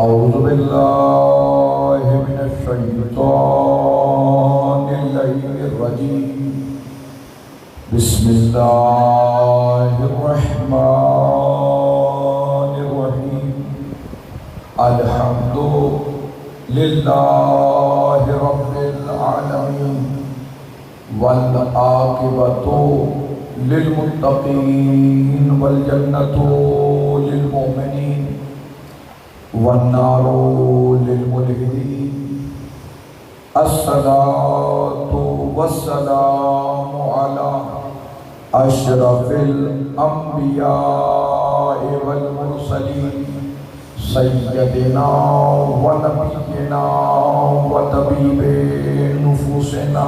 أعوذ بالله من الشيطان اللعين الرجيم بسم الله الرحمن الرحيم الحمد لله رب العالمين والعاقبة للمتقين والجنة للمؤمنين والنار للملحدين الصلاة والسلام على أشرف الأنبياء والمرسلين سيدنا ونبينا وطبيب نفوسنا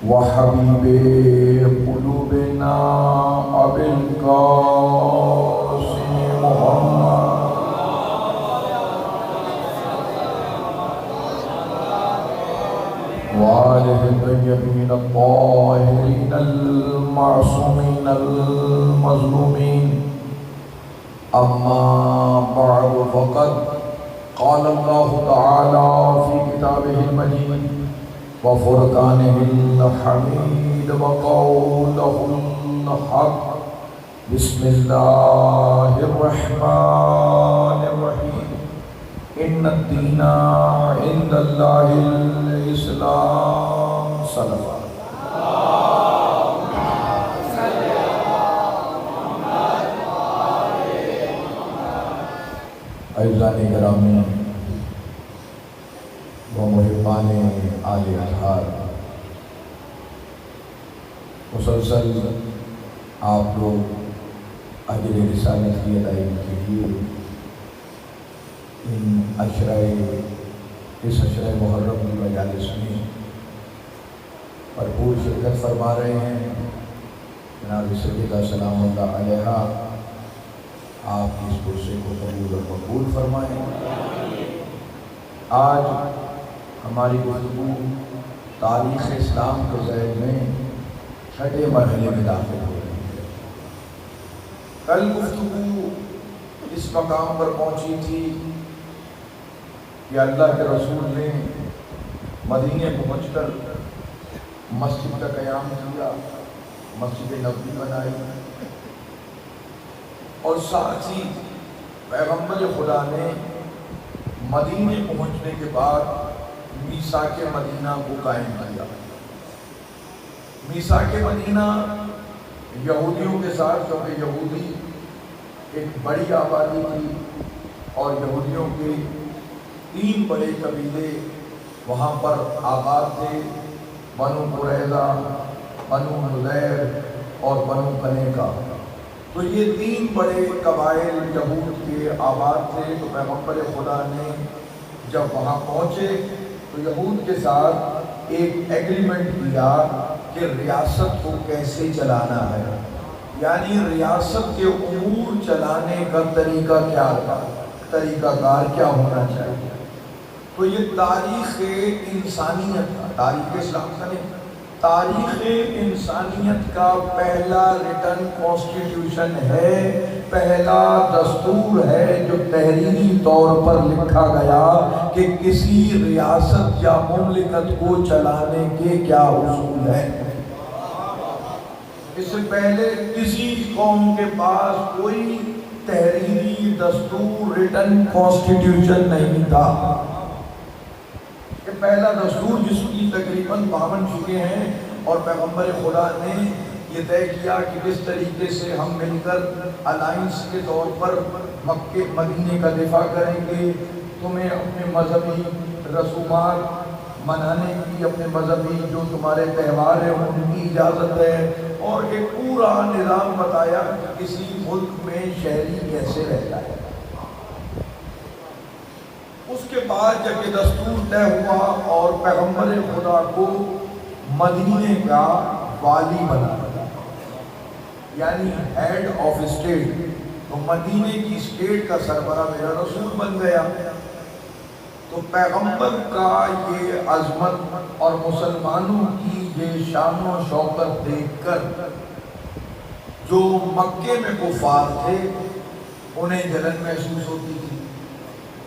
وحبيب قلوبنا أبي القاسم محمد وآله الطيبين الطاهرين المعصومين المظلومين أما بعد فقد قال الله تعالى في كتابه المجيد وفرقانه الحميد وقوله الحق بسم الله الرحمن الرحيم إن الدين عند الله الإسلام صلوات عزیزان گرامی و محبان آل اطہار، مسلسل آپ لوگ اجر رسالت کی ادائیگی کے لیے اس عشرہ محرم کی مجالس میں بھرپور شرکت فرما رہے ہیں۔ جناب سیدہ سلام اللہ علیہا آپ اس پرسے کو قبول و مقبول فرمائیں۔ آج ہماری گفتگو تاریخ اسلام کے ذیل میں چھٹے مرحلے میں داخل ہو رہی ہے۔ کل گفتگو اس مقام پر پہنچی تھی کہ اللہ کے رسول نے مدینے پہنچ کر مسجد کا قیام کیا، مسجد نبوی بنائی، اور ساتھ ہی پیغمبر خدا نے مدینے پہنچنے کے بعد میثاق مدینہ کو قائم کیا۔ میثاق مدینہ یہودیوں کے ساتھ، کیونکہ یہودی ایک بڑی آبادی تھی اور یہودیوں کے 3 بڑے قبیلے وہاں پر آباد تھے، بنو قریظہ، بنو نذیر اور بنو قینقاع۔ تو یہ 3 بڑے قبائل یہود کے آباد تھے۔ تو پیغمبر خدا نے جب وہاں پہنچے تو یہود کے ساتھ ایک ایگریمنٹ کیا کہ ریاست کو کیسے چلانا ہے، یعنی ریاست کے امور چلانے کا طریقہ کیا تھا، طریقہ کار کیا ہونا چاہیے۔ تو یہ تاریخ انسانیت کا، تاریخ اسلام کا نہیں، تاریخ انسانیت کا پہلا ریٹن کانسٹیٹیوشن ہے، پہلا دستور ہے جو تحریری طور پر لکھا گیا کہ کسی ریاست یا مملکت کو چلانے کے کیا اصول ہیں۔ اس سے پہلے کسی قوم کے پاس کوئی تحریری دستور ریٹن کانسٹیٹیوشن نہیں تھا۔ یہ پہلا دستور جس کی تقریباً 52 چکے ہیں، اور پیغمبر خدا نے یہ طے کیا کہ کس طریقے سے ہم مل کر الائنس کے طور پر مکے مدینے کا دفاع کریں گے، تمہیں اپنے مذہبی رسومات منانے کی، اپنے مذہبی جو تمہارے تہوار ہیں ان کی اجازت ہے، اور ایک پورا نظام بتایا کہ کسی ملک میں شہری کیسے رہتا ہے۔ اس کے بعد جب یہ دستور طے ہوا اور پیغمبر خدا کو مدینے کا والی بنا، یعنی ہیڈ آف اسٹیٹ، تو مدینے کی اسٹیٹ کا سربراہ میرا رسول بن گیا۔ تو پیغمبر کا یہ عظمت اور مسلمانوں کی یہ شان و شوکت دیکھ کر جو مکے میں کفار تھے انہیں جلن محسوس ہوتی تھی،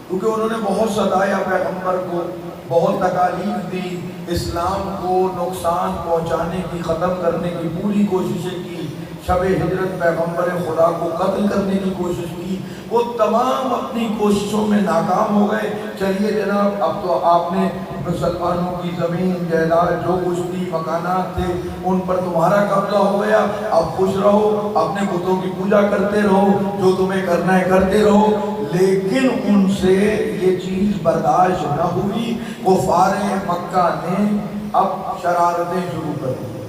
کیونکہ انہوں نے بہت ستایا پیغمبر کو، بہت تکالیف دی، اسلام کو نقصان پہنچانے کی، ختم کرنے کی پوری کوششیں کی، شب ہجرت پیغمبر خدا کو قتل کرنے کی کوشش کی، وہ تمام اپنی کوششوں میں ناکام ہو گئے۔ چلیے جناب، اب تو آپ نے مسلمانوں کی زمین جائیداد جو کچھ تھی، مکانات تھے، ان پر تمہارا قبضہ ہو گیا، اب خوش رہو، اپنے بتوں کی پوجا کرتے رہو، جو تمہیں کرنا ہے کرتے رہو۔ لیکن ان سے یہ چیز برداشت نہ ہوئی، کفار مکہ نے اب شرارتیں شروع کر دی۔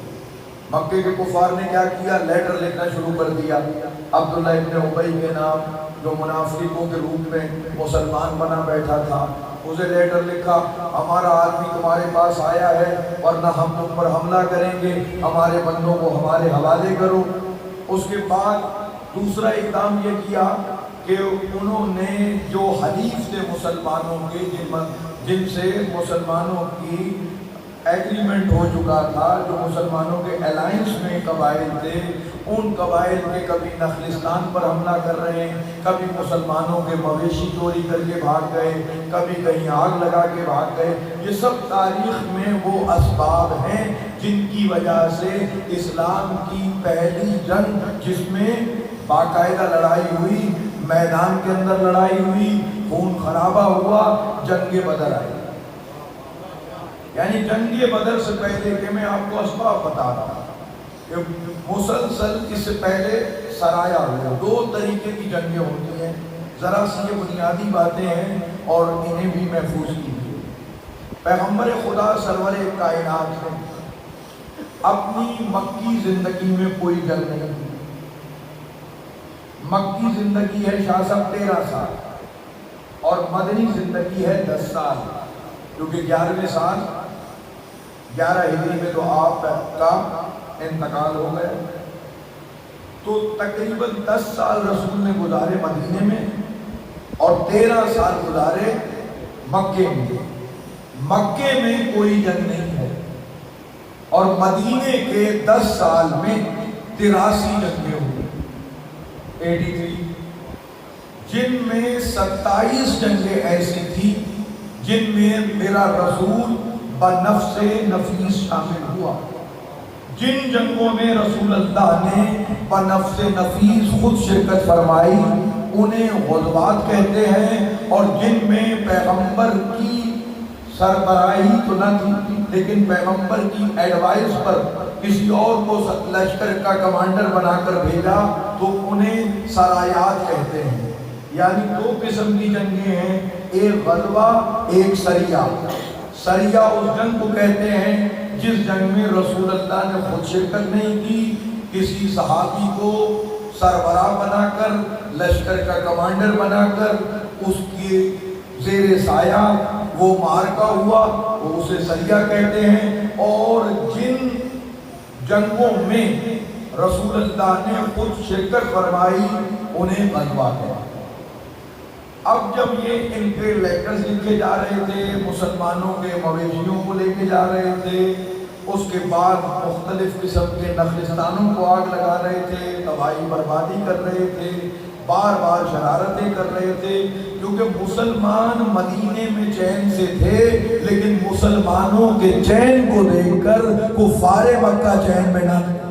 مکے کے کفار نے کیا کیا؟ لیٹر لکھنا شروع کر دیا۔ عبداللہ ابن ابی کے نام، جو منافقوں کے روپ میں مسلمان بنا بیٹھا تھا، اسے لیٹر لکھا، ہمارا آدمی تمہارے پاس آیا ہے ورنہ ہم تم پر حملہ کریں گے، ہمارے بندوں کو ہمارے حوالے کرو۔ اس کے بعد دوسرا اقدام یہ کیا کہ انہوں نے جو حلیف تھے مسلمانوں کے، جن سے مسلمانوں کی ایگریمنٹ ہو چکا تھا، جو مسلمانوں کے الائنس میں قبائل تھے، ان قبائل کے کبھی نخلستان پر حملہ کر رہے ہیں، کبھی مسلمانوں کے مویشی چوری کر کے بھاگ گئے، کبھی کہیں آگ لگا کے بھاگ گئے۔ یہ سب تاریخ میں وہ اسباب ہیں جن کی وجہ سے اسلام کی پہلی جنگ، جس میں باقاعدہ لڑائی ہوئی، میدان کے اندر لڑائی ہوئی، خون خرابہ ہوا، جنگ بدر آئی۔ یعنی جنگ بدر سے پہلے کہ میں آپ کو اسباب بتا رہا ہوں کہ مسلسل اس سے پہلے سرایا ہوا، دو طریقے کی جنگیں ہوتی ہیں، ذرا سی یہ بنیادی باتیں ہیں اور انہیں بھی محفوظ کیجیے۔ پیغمبر خدا سرور کائنات نے اپنی مکی زندگی میں کوئی جنگ نہیں کی۔ مکی زندگی ہے شاہ صاحب 13 سال اور مدنی زندگی ہے 10 سال، کیونکہ 11ویں سال 11 ہجری میں تو آپ کا انتقال ہو گیا۔ تو تقریباً 10 سال رسول نے گزارے مدینے میں اور 13 سال گزارے مکے میں۔ مکے میں کوئی جنگ نہیں ہے اور مدینے کے 10 سال میں 83 جنگیں ہوئی، 83، جن میں 27 جنگیں ایسی تھی جن میں میرا رسول بنفس نفیس شامل ہوا۔ جن جنگوں میں رسول اللہ نے بنفس نفیس خود شرکت فرمائی انہیں غزوات کہتے ہیں، اور جن میں پیغمبر کی سربراہی تو نہ تھی لیکن پیغمبر کی ایڈوائس پر کسی اور کو لشکر کا کمانڈر بنا کر بھیجا تو انہیں سرایات کہتے ہیں۔ یعنی دو قسم کی جنگیں ہیں، ایک غزوہ ایک سریہ۔ سریہ اس جنگ کو کہتے ہیں جس جنگ میں رسول اللہ نے خود شرکت نہیں کی، کسی صحابی کو سربراہ بنا کر، لشکر کا کمانڈر بنا کر، اس کے زیر سایہ وہ معرکہ ہوا، وہ اسے سریہ کہتے ہیں۔ اور جن جنگوں میں رسول اللہ نے خود شرکت فرمائی انہیں غزوہ کہتے ہیں۔ اب جب یہ ان کے لیٹرز لکھے جا رہے تھے، مسلمانوں کے مویشیوں کو لے کے جا رہے تھے، اس کے بعد مختلف قسم کے نخلستانوں کو آگ لگا رہے تھے، تباہی بربادی کر رہے تھے، بار بار شرارتیں کر رہے تھے، کیونکہ مسلمان مدینے میں چین سے تھے لیکن مسلمانوں کے چین کو دیکھ کر کفار مکہ چین میں نہ تھے۔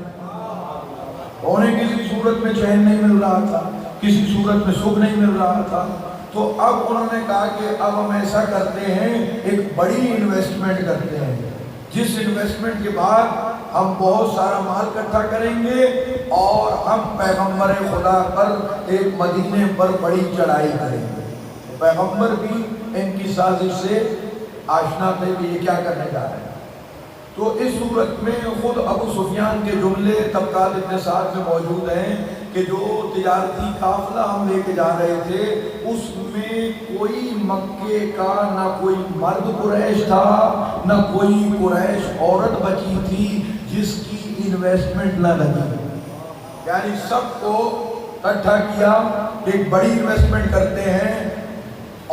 انہیں کسی صورت میں چین نہیں مل رہا تھا، کسی صورت میں سکھ نہیں مل رہا تھا۔ تو اب انہوں نے کہا کہ اب ہم ایسا کرتے ہیں، ایک بڑی انویسٹمنٹ کرتے ہیں، جس انویسٹمنٹ کے بعد ہم بہت سارا مال اکٹھا کریں گے اور ہم پیغمبر خدا پر ایک مدینے پر بڑی چڑھائی کریں گے۔ پیغمبر بھی ان کی سازش سے آشنا تھے کہ یہ کیا کرنے جا رہے ہیں۔ تو اس صورت میں خود ابو سفیان کے جملے طبقات ابن سعد میں موجود ہیں کہ جو تجارتی قافلہ ہم لے کے جا رہے تھے اس میں کوئی مکے کا نہ کوئی مرد قریش تھا نہ کوئی قریش عورت بچی تھی جس کی انویسٹمنٹ نہ لگی. یعنی سب کو اکٹھا کیا کہ ایک بڑی انویسٹمنٹ کرتے ہیں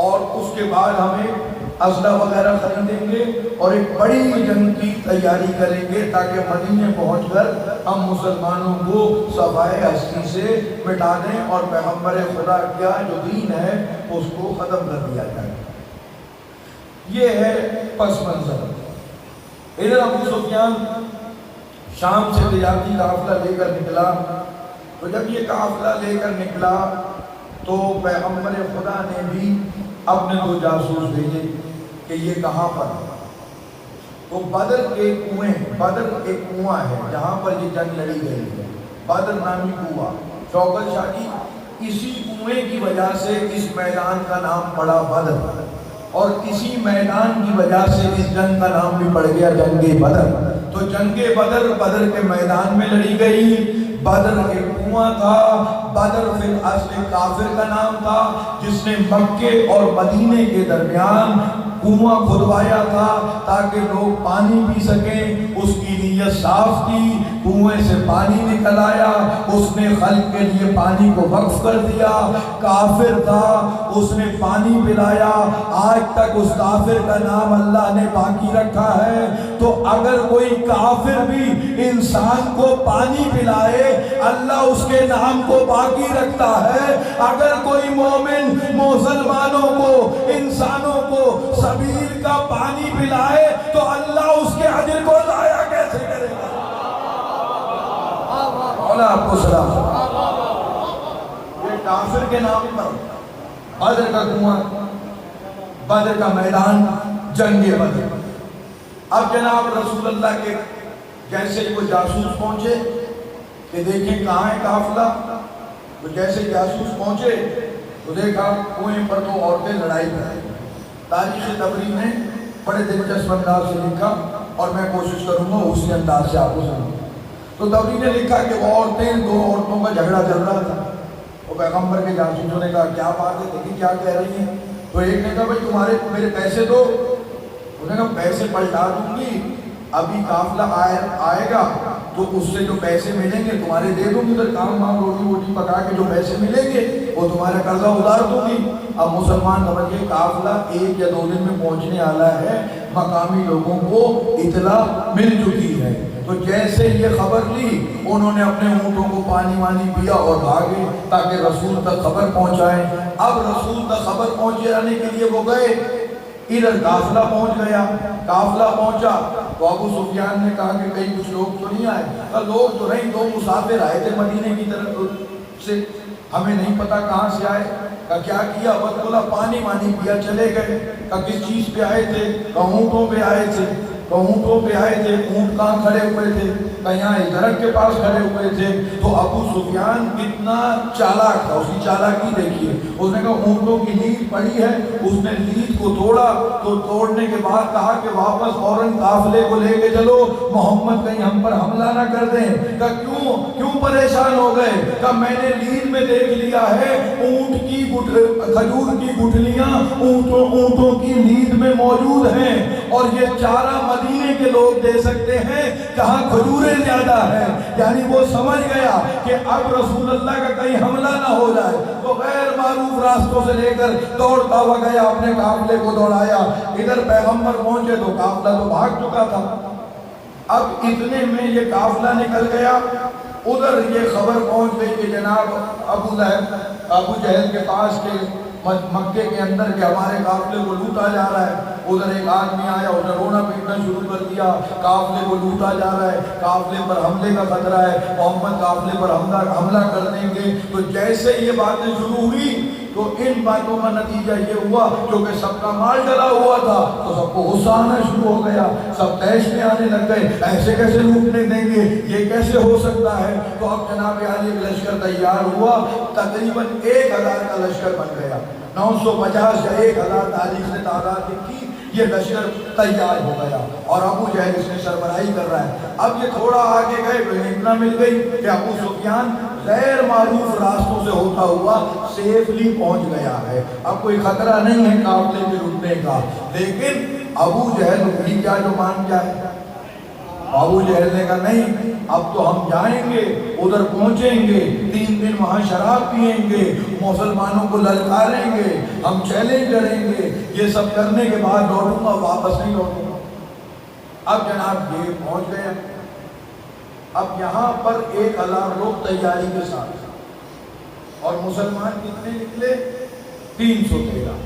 اور اس کے بعد ہمیں اسلحہ وغیرہ خریدیں گے اور ایک بڑی جنگ کی تیاری کریں گے تاکہ مدینے پہنچ کر ہم مسلمانوں کو صفائے ہستی سے مٹا دیں اور پیغمبر خدا کا جو دین ہے اس کو ختم کر دیا جائے. یہ ہے پس منظر. ادھر ابو سفیان شام سے تجارتی قافلہ لے کر نکلا. تو جب یہ قافلہ لے کر نکلا تو پیغمبر خدا نے بھی اپنے 2 جاسوس بھیجے کہ یہ کہاں پر ہے. تو بدر کے کنویں، بدر ایک کنواں ہے جہاں پر یہ جنگ لڑی گئی ہے، بدر نامی کنواں. شوکت شاہ جی اسی کنویں کی وجہ سے اس میدان کا نام پڑا بدر، اور اسی میدان کی وجہ سے اس جنگ کا نام بھی پڑ گیا جنگ بدر. تو جنگ بدر بدر کے میدان میں لڑی گئی. بدر ایک کنواں تھا. بدر پھر اصل کافر کا نام تھا جس نے مکے اور مدینے کے درمیان کنواں کھدوایا تھا تاکہ لوگ پانی پی سکیں. اس کی نیت صاف تھی، کنویں سے پانی نکل آیا، اس نے خلق کے لیے پانی کو وقف کر دیا. کافر تھا، اس نے پانی پلایا. آج تک اس کافر کا نام اللہ نے باقی رکھا ہے. تو اگر کوئی کافر بھی انسان کو پانی پلائے اللہ اس کے نام کو باقی رکھتا ہے. اگر کوئی مومن مسلمانوں کو، انسانوں کو سبیل کا پانی پلائے تو اللہ اس کے اجر کو ضائع کیسے کرے گا؟ مولا آپ کو سلام. یہ کافر کے نام پر بدر کا کنواں، بدر کا میدان، جنگ بدر. اب جناب رسول اللہ کے جیسے وہ جاسوس پہنچے کہ دیکھیں کہاں ہے قافلہ. تو جیسے جاسوس پہنچے تو دیکھا کنویں پر 2 عورتیں لڑائی کر رہی. تاریخ تبری میں بڑے دلچسپ انداز سے لکھا اور میں کوشش کروں گا اسی انداز سے آپ کو سنوں. تو تبری نے لکھا کہ وہ عورتیں، 2 عورتوں کا جھگڑا چل رہا تھا. وہ پیغمبر کے جاسوسوں نے کہا کیا بات ہے، دیکھیں کیا کہہ رہی ہیں. تو ایک نے کہا بھائی تمہارے میرے پیسے دو. انہوں نے کہا پیسے پلٹا دوں گی، ابھی قافلہ آئے گا تو اس سے جو پیسے ملیں گے تمہارے دے دوں گی، ادھر کام روٹی ووٹی پکا کے جو پیسے ملیں گے وہ تمہارا قرضہ اتار دوں گی. اب مسلمان سمجھے قافلہ 1 یا 2 دن میں پہنچنے والا ہے، مقامی لوگوں کو اطلاع مل چکی ہے. تو جیسے یہ خبر لی انہوں نے اپنے اونٹوں کو پانی وانی پیا اور بھاگے تاکہ رسول تک خبر پہنچائیں. اب رسول تک خبر پہنچانے کے لیے وہ گئے. ادھر قافلہ پہنچ گیا. قافلہ پہنچا تو ابو سفیان نے کہا کہ کہیں کچھ لوگ تو نہیں آئے. کہا لوگ تو نہیں، 2 مسافر آئے تھے مدینے کی طرف سے، ہمیں نہیں پتا کہاں سے آئے. کہا کیا کیا؟ بس بولا پانی وانی پیا چلے گئے. کہا کس چیز پہ آئے تھے؟ کہا اونٹوں پہ آئے تھے. کہا اونٹوں پہ آئے تھے، اونٹ کہاں کھڑے ہوئے تھے؟ کہا یہاں اس درخت کے پاس کھڑے ہوئے تھے. تو ابو سفیان کتنا چالاک تھا، اس کی چالاکی دیکھیے. اس نے کہا اونٹوں کی لید پڑی ہے. اس نے لید کو توڑا تو توڑنے کے بعد کہا کہ واپس فوراً قافلے کو لے کے چلو، محمد کہیں ہم پر حملہ نہ کر دیں. کہا کیوں پریشان ہو گئے؟ کہا میں نے لید میں دیکھ لیا ہے اونٹ کی کھجور کی گٹھلیاں اونٹوں کی لید میں موجود ہیں، اور یہ چارہ مدینے کے لوگ دے سکتے ہیں، کہاں کھجوریں زیادہ ہیں. یعنی وہ سمجھ گیا کہ اب رسول اللہ کا کہیں حملہ نہ ہو جائے. تو غیر معروف راستوں سے لے کر دوڑتا ہوا گیا، اپنے قافلے کو دوڑایا. ادھر پیغمبر پہنچے تو قافلہ تو بھاگ چکا تھا. اب اتنے میں یہ قافلہ نکل گیا. ادھر یہ خبر پہنچ گئی کہ جناب ابو جہل کے پاس کے مکے کے اندر کہ ہمارے قافلے کو لوٹا جا رہا ہے. ادھر ایک آدمی آیا، اس نے رونا پیٹنا شروع کر دیا، قافلے کو لوٹا جا رہا ہے، قافلے پر حملے کا خطرہ ہے، محمد قافلے پر حملہ کر دیں گے. تو جیسے یہ باتیں شروع ہوئی تو ان باتوں کا نتیجہ یہ ہوا کیونکہ سب کا مال ڈلا ہوا تھا تو سب کو غصہ آنا شروع ہو گیا. سب تیش میں آنے لگ گئے، ایسے کیسے لوٹنے دیں گے، یہ کیسے ہو سکتا ہے. تو اب جناب عالی ایک لشکر تیار ہوا، تقریباً 1000 کا لشکر بن گیا. 950 یا 1000 تاریخ نے تعداد لکھی. یہ لشکر تیار ہو گیا اور ابو جہل اس میں سربراہی کر رہا ہے. اب یہ تھوڑا آگے گئے تو اطلاع مل گئی کہ ابو سفیان غیر معروف راستوں سے ہوتا ہوا سیفلی پہنچ گیا ہے. اب کوئی خطرہ نہیں ہے قافلے کے رکنے کا. لیکن ابو جہل بھی کیا جو مان جائے. ابو جہل نے کہا نہیں، اب تو ہم جائیں گے، ادھر پہنچیں گے، 3 دن وہاں شراب پیئیں گے، مسلمانوں کو للکاریں گے، ہم چیلنج کریں گے، یہ سب کرنے کے بعد لوٹوں گا، واپس نہیں لوٹوں گا. اب جناب یہ پہنچ گئے. اب یہاں پر 1000 لوگ تیاری کے ساتھ، اور مسلمان کتنے نکلے؟ 313.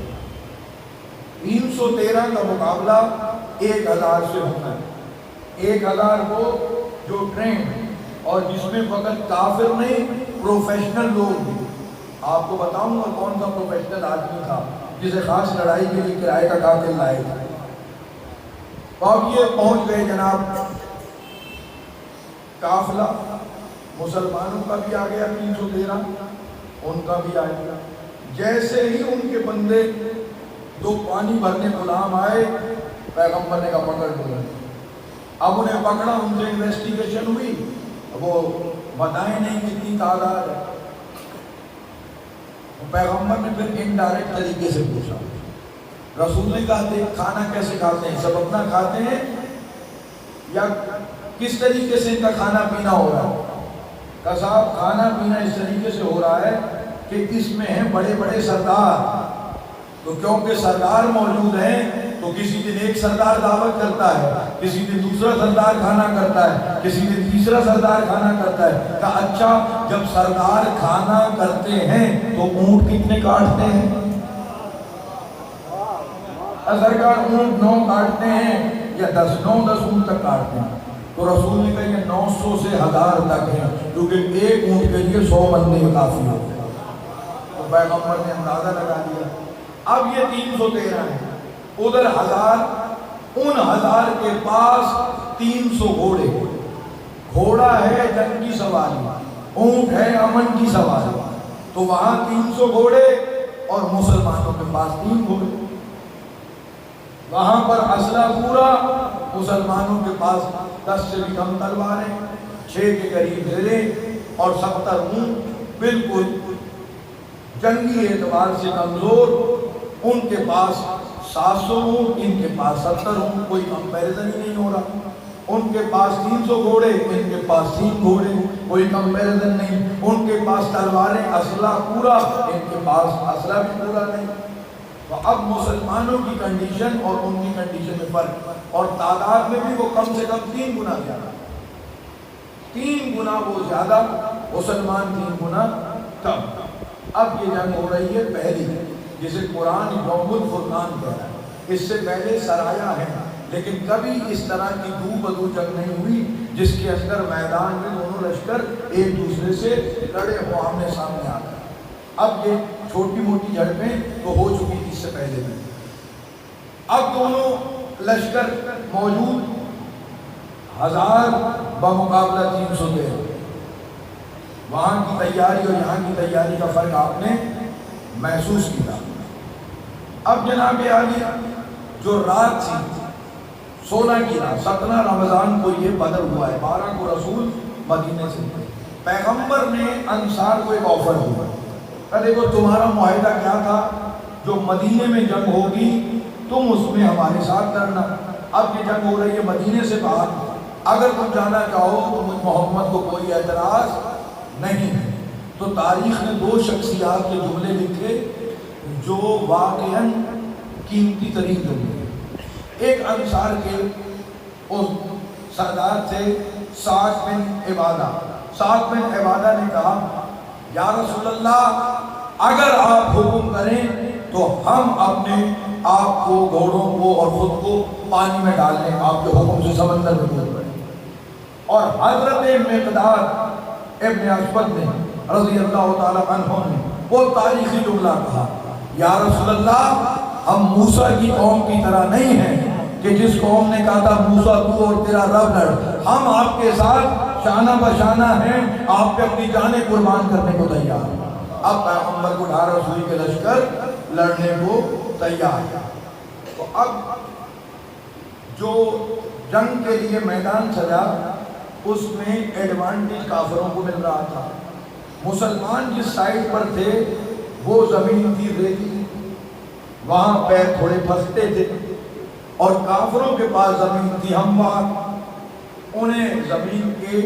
313 کا مقابلہ 1000 سے ہونا ہے. 1000 کو جو ٹرینڈ اور جس میں فقط کافر نہیں پروفیشنل لوگ بھی. آپ کو بتاؤں گا کون سا پروفیشنل آدمی تھا جسے خاص لڑائی کے لیے کرائے کا قاتل لائے تھے. اب یہ پہنچ گئے جناب. قافلہ مسلمانوں کا بھی آ گیا 313، ان کا بھی آ گیا. جیسے ہی ان کے بندے 2 پانی بھرنے غلام آئے، پیغمبر نے کہا پکڑ دو. اب انہیں پکڑا، ان سے انویسٹیگیشن ہوئی، وہ بتائیں نہیں کتنی تعداد ہے. پیغمبر نے پھر انڈائریکٹ طریقے سے پوچھا. رسول نے کہا کھانا کیسے کھاتے ہیں؟ سب اپنا کھاتے ہیں یا کس طریقے سے ان کا کھانا پینا ہو رہا ہے؟ کہ صاحب کھانا پینا اس طریقے سے ہو رہا ہے کہ اس میں ہیں بڑے بڑے سردار. تو کیونکہ سردار موجود ہیں تو کسی دن ایک سردار دعوت کرتا ہے، کسی دن دوسرا سردار کھانا کرتا ہے، کسی دن تیسرا سردار کھانا کرتا ہے. کہ اچھا جب سردار کھانا کرتے ہیں تو اونٹ کتنے کاٹتے ہیں؟ سرکار اونٹ 9 کاٹتے ہیں یا 10 اونٹ تک کاٹتے ہیں. تو رسول نے کہا یہ 900 سے 1000 تک ہے، کیونکہ ایک اونٹ کے لیے 100 بندے کافی ہوتے ہیں. تو پیغمبر نے اندازہ لگا دیا. اب یہ 313 ہیں، ادھر 1000. ان 1000 کے پاس 300 گھوڑے. گھوڑا ہے جنگ کی سواری، اونٹ ہے امن کی سواری. تو وہاں 300 گھوڑے اور مسلمانوں کے پاس 3 گھوڑے. وہاں پر اسلحہ پورا، مسلمانوں کے پاس 10 سے بھی کم تلواریں، 6 کے قریب زریں اور 70 اونٹ، بالکل جنگی اعتبار سے کمزور. ان کے پاس 700 اونٹ، ان کے پاس 70 اونٹ، کوئی کمپیریزن ہی نہیں ہو رہا. ان کے پاس 300 گھوڑے، ان کے پاس 3 گھوڑے، کوئی کمپیریزن نہیں. ان کے پاس تلواریں، اسلحہ پورا، ان کے پاس اسلحہ بھی پورا نہیں. تو اب مسلمانوں کی کنڈیشن اور ان کی کنڈیشن میں فرق، اور تعداد میں بھی وہ کم سے کم 3 گنا زیادہ. 3 گنا وہ زیادہ، مسلمان 3 گنا کم. اب یہ جنگ ہو رہی ہے پہلی، جسے قرآن یوم الفرقان کہہ رہا ہے. اس سے پہلے سرایا ہے، لیکن کبھی اس طرح کی دو بدو جنگ نہیں ہوئی جس کے اندر میدان میں دونوں لشکر ایک دوسرے سے لڑے ہو آمنے سامنے آ کر. اب یہ چھوٹی موٹی جھڑپیں تو ہو چکی تھی اس سے پہلے بھی. اب دونوں لشکر موجود، 1000 بمقابلہ 313. وہاں کی تیاری اور یہاں کی تیاری کا فرق آپ نے محسوس کیا. اب جناب عالی جو رات تھی 16 کی رات، 17 رمضان کو یہ بدر ہوا ہے، 12 کو رسول مدینے سے. پیغمبر نے انصار کو ایک آفر دیا کہ دیکھو تمہارا معاہدہ کیا تھا، جو مدینے میں جنگ ہوگی تم اس میں ہمارے ساتھ لڑنا. اب یہ جنگ ہو رہی ہے مدینے سے باہر، اگر تم جانا چاہو تو مجھ محمد کو کوئی اعتراض نہیں. تو تاریخ نے 2 شخصیات کے جملے لکھے جو واقعاً قیمتی ترین جملے. ایک انصار کے اس سردار تھے سعد بن عبادہ. سعد بن عبادہ نے کہا یا رسول اللہ اگر آپ حکم کریں تو ہم اپنے آپ کو، گھوڑوں کو اور خود کو پانی میں ڈال لیں، آپ کے حکم سے سمندر میں کود پڑیں. اور حضرت مقداد ابن اسود نے رضی اللہ تعالیٰ عنہ نے وہ تاریخی جملہ کہا یا رسول اللہ ہم موسیٰ کی قوم کی طرح نہیں ہیں کہ جس قوم نے کہا تھا موسیٰ تو اور تیرا رب لڑ. ہم آپ کے ساتھ شانہ بشانہ ہیں، آپ پہ اپنی جانیں قربان کرنے کو تیار ہیں. اب پیغمبر کو 18 سوئی کے لشکر لڑنے کو تیار ہے. تو اب جو جنگ کے لیے میدان سجا اس میں ایڈوانٹیج کافروں کو مل رہا تھا. مسلمان جس سائڈ پر تھے وہ زمین تھی ریتی، وہاں پیر تھوڑے پھنستے تھے، اور کافروں کے پاس زمین تھی ہموار، انہیں زمین کے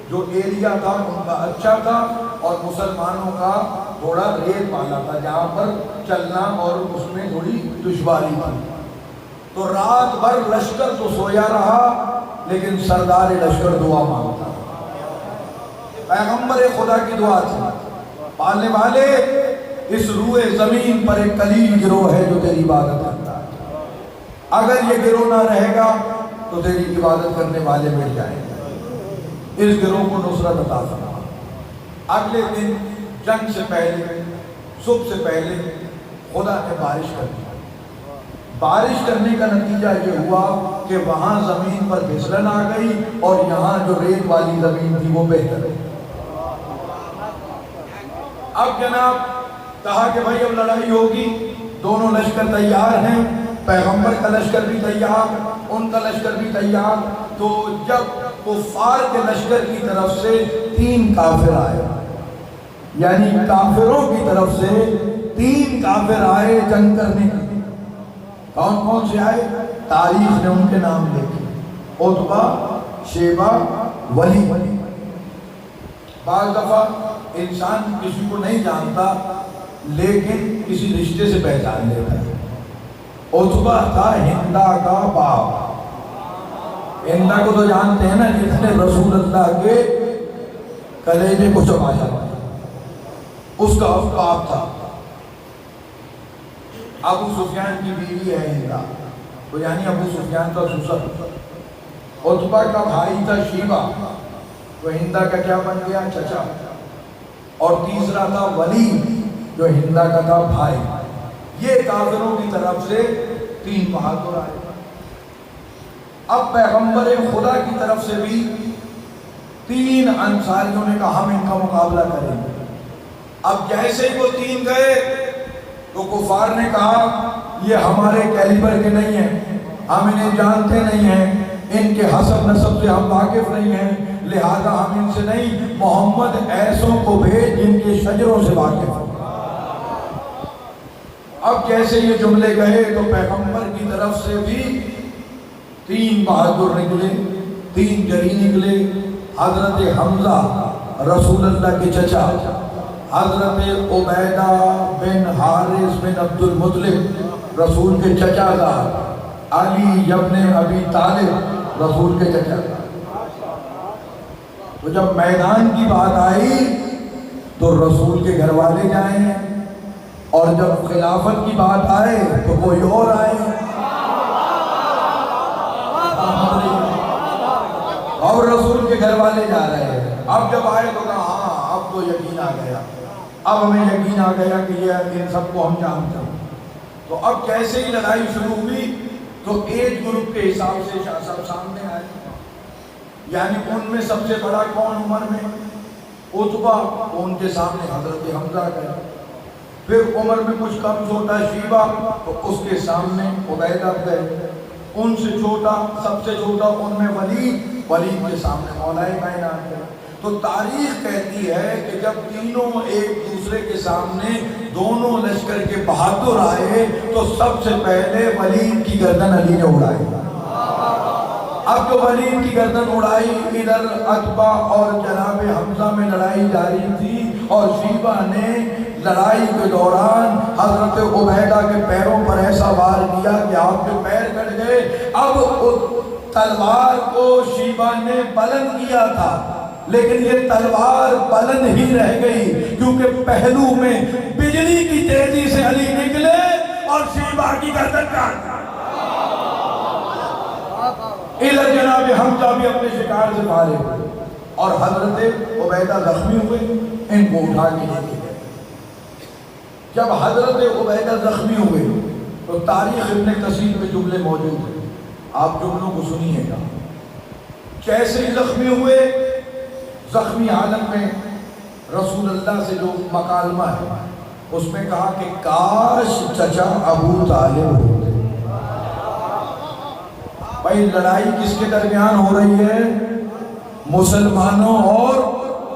جو ایریا تھا ان کا اچھا تھا، اور مسلمانوں کا تھوڑا ریت والا تھا جہاں پر چلنا اور اس میں تھوڑی دشواری تھی۔ تو رات بھر لشکر تو سویا رہا، لیکن سردار لشکر دعا مانگتا، پیغمبر خدا کی دعا تھی، پالنے والے اس روئے زمین پر ایک قلیل گروہ ہے جو تیری عبادت کرتا ہے، اگر یہ گروہ نہ رہے گا تو تیری عبادت کرنے والے مٹ جائیں گے، اس گروہ کو نصرت عطا فرما۔ اگلے دن جنگ سے پہلے، صبح سے پہلے خدا نے بارش کر دی۔ بارش کرنے کا نتیجہ یہ ہوا کہ وہاں زمین پر پھسلن آ گئی، اور یہاں جو ریت والی زمین تھی وہ بہتر ہے۔ اب جناب کہا کہ بھائی اب لڑائی ہوگی، دونوں لشکر تیار ہیں، پیغمبر کا لشکر بھی تیار، ان کا لشکر بھی تیار۔ تو جب کفار کے لشکر کی طرف سے 3 کافر آئے، یعنی کافروں کی طرف سے 3 کافر آئے جنگ کرنے کے، کون کون سے آئے؟ تاریخ نے ان کے نام لکھے، عتبہ، شیبہ، ولی۔ بعض دفعہ انسان کسی کو نہیں جانتا لیکن کسی رشتے سے پہچان لیتا ہے۔ عتبہ تھا ہندا کا باپ، ہندا کو تو جانتے ہیں نا، جس نے رسول اللہ کے کلیجے کو چبایا، اس کا باپ تھا۔ ابو سفیان کی بیوی ہے ہندا، تو یعنی ابو سفیان کا سسر۔ عتبہ کا بھائی تھا شیبہ، تو ہندا کا کیا بن گیا؟ چچا۔ اور تیسرا تھا ولی، جو ہندا کا تھا بھائی۔ یہ کافروں کی طرف سے 3 بہادر آئے۔ اب پیغمبر خدا کی طرف سے بھی 3 انصاریوں نے کہا ہم ان کا مقابلہ کریں گے۔ اب جیسے ہی وہ 3 گئے تو کفار نے کہا یہ ہمارے کیلیبر کے نہیں ہیں، ہم انہیں جانتے نہیں ہیں، ان کے حسب نسب سے ہم واقف نہیں ہیں، لہذا ہم ان سے نہیں، محمد ایسوں کو بھیج جن کے شجروں سے واقف ہیں۔ اب جیسے یہ جملے گئے تو پیغمبر کی طرف سے بھی 3 بہادر نکلے، 3 جری نکلے۔ حضرت حمزہ رسول اللہ کے چچا، حضرت عبیدہ بن حارث بن عبد المطلب رسول کے چچا زاد، علی ابن ابی طالب رسول کے چچا زاد۔ تو جب میدان کی بات آئی تو رسول کے گھر والے جائیں، اور جب خلافت کی بات آئے تو کوئی اور آئے۔ اب رسول کے گھر والے جا رہے ہیں، اب جب آئے تو کہا ہاں اب تو یقین آ گیا، اب ہمیں یقین آ گیا کہ یہ ان سب کو ہم جانتے ہیں۔ تو اب کیسے ہی لڑائی شروع ہوئی تو ایج گروپ کے حساب سے شاہ صاحب سامنے آئے، یعنی ان میں سب سے بڑا کون عمر میں؟ عتبہ، ان کے سامنے حضرت حمزہ گئے۔ پھر عمر میں کچھ کم چھوٹا شیبہ، تو اس کے سامنے عبیدہ گئے۔ ان سے چھوٹا، سب سے چھوٹا ان میں ولید کے سامنے مولا کائنات گئے۔ تو تاریخ کہتی ہے کہ جب تینوں ایک دوسرے کے سامنے دونوں لشکر کے بہادر آئے تو سب سے پہلے ولید کی گردن علی نے اڑائی۔ اب جو ولید کی گردن اڑائی، ادھر عتبہ اور جناب حمزہ میں لڑائی جاری تھی، اور شیبہ نے لڑائی کے دوران حضرت عبیدہ کے پیروں پر ایسا وار کیا کہ آپ کے پیر کٹ گئے۔ اب تلوار کو شیبہ نے بلند کیا تھا، لیکن یہ تلوار بلند ہی رہ گئی، کیونکہ پہلو میں بجلی کی تیزی سے علی نکلے اور شیبہ کی گردن کاٹ دی۔ ادھر جناب حمزہ بھی اپنے شکار سے فارغ ہوئے، اور حضرت عبیدہ زخمی ہوئے، ان کو اٹھا کے لے گئے۔ جب حضرت عبیدہ زخمی ہوئے تو تاریخ ابن کثیر میں جملے موجود ہیں، آپ جملوں کو سنیے گا۔ کیسے زخمی ہوئے؟ زخمی حالت میں رسول اللہ سے جو مکالمہ ہے اس میں کہا کہ کاش چچا ابو طالب ہوتے۔ بھائی لڑائی کس کے درمیان ہو رہی ہے؟ مسلمانوں اور